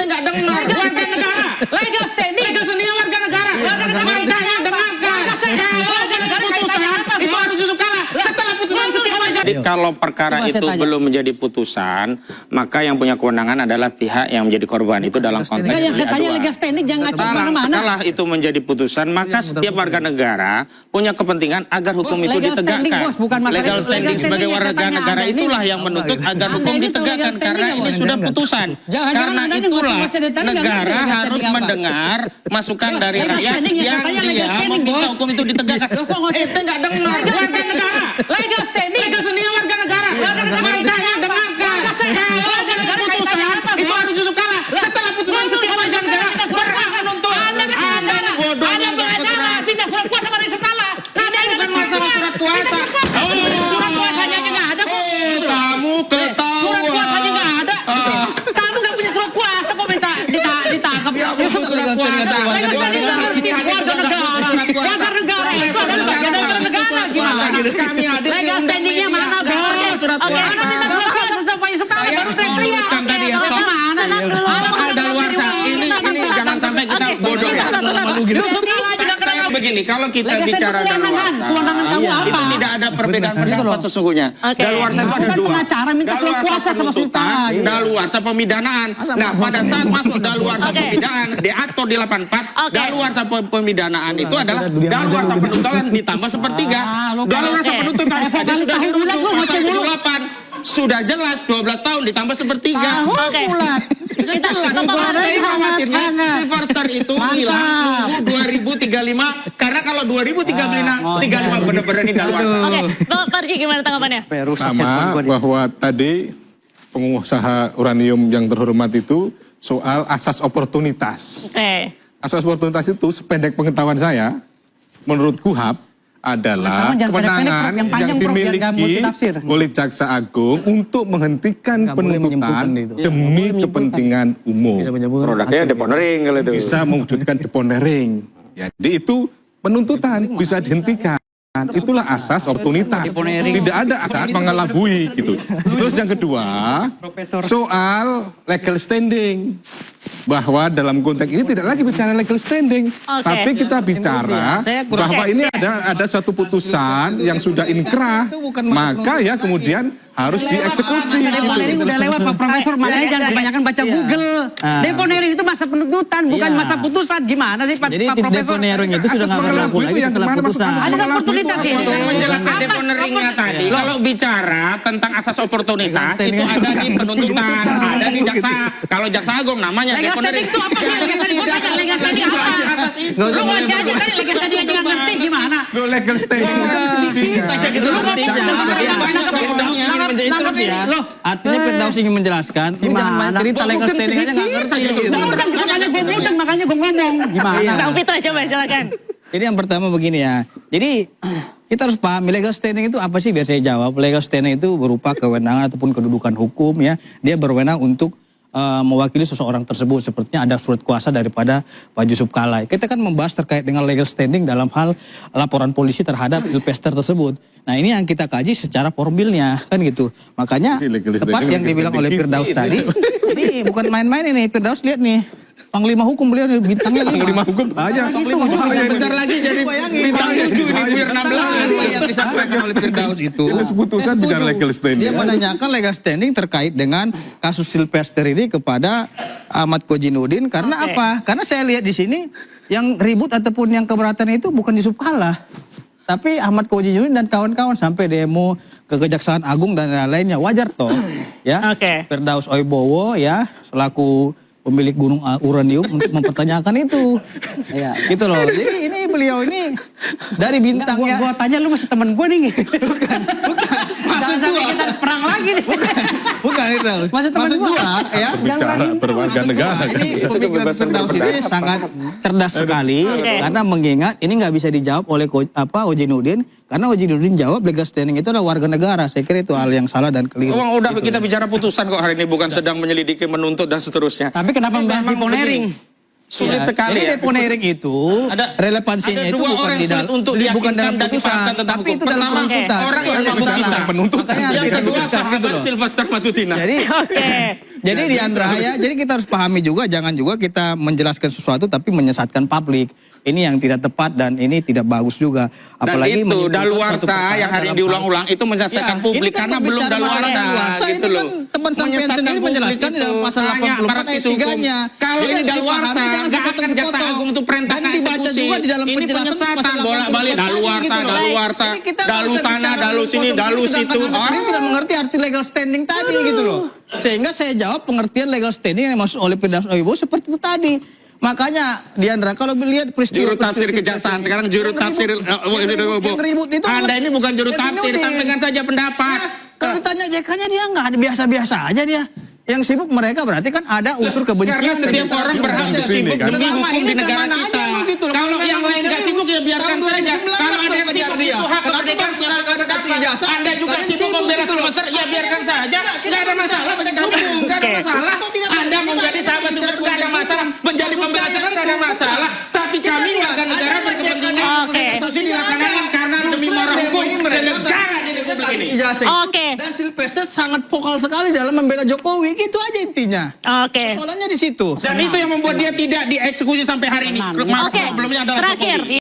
Ente nggak dengar, warga negara. Legal standing. Legal standing warga negara. Makanya dengarkan. Kalau ada putusan, itu harus Yusuf Kala. Setelah putusan setiap jadi kalau perkara itu belum menjadi putusan, maka yang punya kewenangan adalah pihak yang menjadi korban. Itu dalam konteks yang saya tanya legal standing jangan ngacung kemana-mana. Setelah itu menjadi putusan, maka setiap warga negara punya kepentingan agar hukum itu ditegakkan. Legal standing sebagai warga negara itulah yang menuntut agar hukum ditegakkan karena ini sudah putusan. Karena itulah negara harus mendengar masukan dari rakyat yang dia meminta hukum itu ditegakkan. Ente nggak dengar, warga negara. Legal standing warga negara. Makanya dengarkan. Kalau ada putusan, itu harus Yusuf Kala. Setelah putusan setiap warga negara berhak menuntut. Anda ini bodohnya Pindah surat kuasa pada Yusuf Kala. ini bukan masalah surat kuasa. Surat kuasanya aja nggak ada. Kamu ketahuan. Surat kuasanya nggak ada. Kamu nggak punya surat kuasa kok minta ditangkap. Surat kuasa. Legal standing harus warga negara. Warga negara itu adalah bagian dari negara. Gimana? Kami hadir Legal standingnya mana bos? surat kuasa. Anda minta surat kuasa supaya Yusuf Kala baru teriak-teriak. Luruskan tadi ya, Sob. Hal daluarsa ini jangan sampai kita bodoh. Begini, kalau kita bicara daluarsa, kewenangan kamu apa? itu tidak ada perbedaan pendapat sesungguhnya. Daluarsa itu ada dua. Pengacara minta surat kuasa sama Sultan. Daluarsa pemidanaan. Nah, pada saat masuk daluarsa pemidanaan diatur di 84, daluarsa pemidanaan itu adalah daluarsa penuntutan ditambah sepertiga. Daluarsa penuntutan tadi sudah dirujuk pasal 78. Sudah jelas 12 tahun ditambah sepertiga. Itu jelas. Jadi khawatirnya Silverster itu hilang 2035 karena kalau 2035 benar-benar ini daluarsa. Oke, Pak Parji gimana tanggapannya? Sama bahwa tadi pengusaha uranium yang terhormat itu soal asas oportunitas. Asas oportunitas itu sependek pengetahuan saya, menurut KUHAP adalah kewenangan yang dimiliki oleh Jaksa Agung untuk menghentikan penuntutan demi kepentingan umum. Produknya deponering kalau itu. Bisa mewujudkan deponering. Jadi itu penuntutan bisa dihentikan. Itulah asas oportunitas. Tidak ada asas mengelabui gitu. Terus yang kedua, soal legal standing. Bahwa dalam konteks ini tidak lagi bicara legal standing, tapi kita bicara bahwa ini ada satu putusan yang sudah inkrah, maka ya kemudian harus dieksekusi. Deponering udah lewat Pak Profesor, makanya jangan kebanyakan baca Google. Deponering itu masa penuntutan, bukan masa putusan. Gimana sih Pak Profesor? Deponering itu sudah nggak berlaku lagi setelah putusan. Ada oportunitas ya. Menjelaskan deponeringnya tadi, kalau bicara tentang asas oportunitas itu ada di penuntutan, ada di jaksa. Kalau Jaksa Agung namanya deponering. Itu apa sih? Legal standing apa? Lu mau jadi tadi legal standing aja nggak ngerti gimana? Legal standing. Artinya Firdaus ingin menjelaskan, lu jangan main cerita legal standing aja nggak ngerti. Makanya gue ngomong. Gimana? Bang Vito coba silakan. Jadi yang pertama begini ya, jadi kita harus paham legal standing itu apa sih, biar saya jawab. Legal standing itu berupa kewenangan ataupun kedudukan hukum ya, dia berwenang untuk mewakili seseorang tersebut, sepertinya ada surat kuasa daripada Pak Yusuf Kala. Kita kan membahas terkait dengan legal standing dalam hal laporan polisi terhadap Silverster tersebut. Nah ini yang kita kaji secara formilnya kan gitu. Makanya tepat yang dibilang oleh Firdaus tadi, ini bukan main-main ini. Firdaus lihat nih, Panglima Hukum beliau bintangnya 5. Panglima Hukum banyak. Panglima Hukum Bentar lagi jadi bintang 7 ini Buir 16. Yang disampaikan oleh Firdaus itu. Putusan tidak legal standing. Dia menanyakan legal standing terkait dengan kasus Silverster ini kepada Ahmad Kojinuddin karena apa? Karena saya lihat di sini yang ribut ataupun yang keberatan itu bukan Yusuf Kala, tapi Ahmad Kojinuddin dan kawan-kawan sampai demo ke Kejaksaan Agung dan lain-lainnya. Wajar toh ya. Firdaus Oibowo ya selaku pemilik gunung uranium untuk mempertanyakan itu. Ya, gitu loh. Jadi ini beliau ini dari bintangnya. Gua tanya lu masih temen gue nih. Bukan. Maksud gua kita perang lagi nih. Bukan itu. Maksud gua ya. Bicara berwarga negara. Ini pemikiran Firdaus ini sangat cerdas sekali karena mengingat ini nggak bisa dijawab oleh Kojinuddin. Karena Kojinuddin jawab legal standing itu adalah warga negara. Saya kira itu hal yang salah dan keliru. Udah kita bicara putusan kok hari ini, bukan sedang menyelidiki, menuntut dan seterusnya. Tapi kenapa membahas deponering? Sulit sekali ya. Deponering itu relevansinya itu bukan di dalam bukan dalam putusan, tapi itu dalam penuntutan. Orang yang membuktikan. Penuntutan. Yang kedua sahabat Silverster Matutina. Jadi Jadi Diandra ya, jadi kita harus pahami juga, jangan juga kita menjelaskan sesuatu tapi menyesatkan publik. Ini yang tidak tepat dan ini tidak bagus juga. Dan itu daluarsa yang hari ini diulang-ulang itu menyesatkan publik karena belum daluarsa gitu loh. Teman sampean sendiri menjelaskan di dalam pasal 84 ayat 3-nya. Kalau ini daluarsa, nggak akan Jaksa Agung itu perintahkan eksekusi. Ini penyesatan bolak-balik daluarsa, dalu sana, dalu sini, dalu situ. Orang tidak mengerti arti legal standing tadi gitu loh. Sehingga saya jawab pengertian legal standing yang dimaksud oleh Firdaus Oibo seperti itu tadi. Makanya Diandra kalau melihat peristiwa Juru tafsir kejaksaan sekarang juru tafsir yang ribut itu Anda ini bukan juru tafsir, sampaikan saja pendapat. Kalau ditanya JK-nya dia nggak ada biasa-biasa aja dia. Yang sibuk mereka berarti kan ada unsur kebencian. Karena setiap orang berhak sibuk demi hukum di negara kita. Kalau yang lain nggak sibuk ya biarkan saja. Kalau ada yang sibuk itu hak kemerdekaan Anda juga sibuk membela semester ya biarkan saja. Nggak ada masalah bagi kami. Nggak ada masalah. Anda menjadi sahabat semester nggak ada masalah. Menjadi pembela semester nggak ada masalah. Tapi kami warga negara berkepentingan konstitusi dilaksanakan karena demi moral hukum dan negara di Republik ini. Oke. Dan Silvestre sangat vokal sekali dalam membela Jokowi. Itu aja intinya. Oke. Soalnya di situ. Dan itu yang membuat dia tidak dieksekusi sampai hari ini. Oke. Problemnya adalah Terakhir. Jokowi.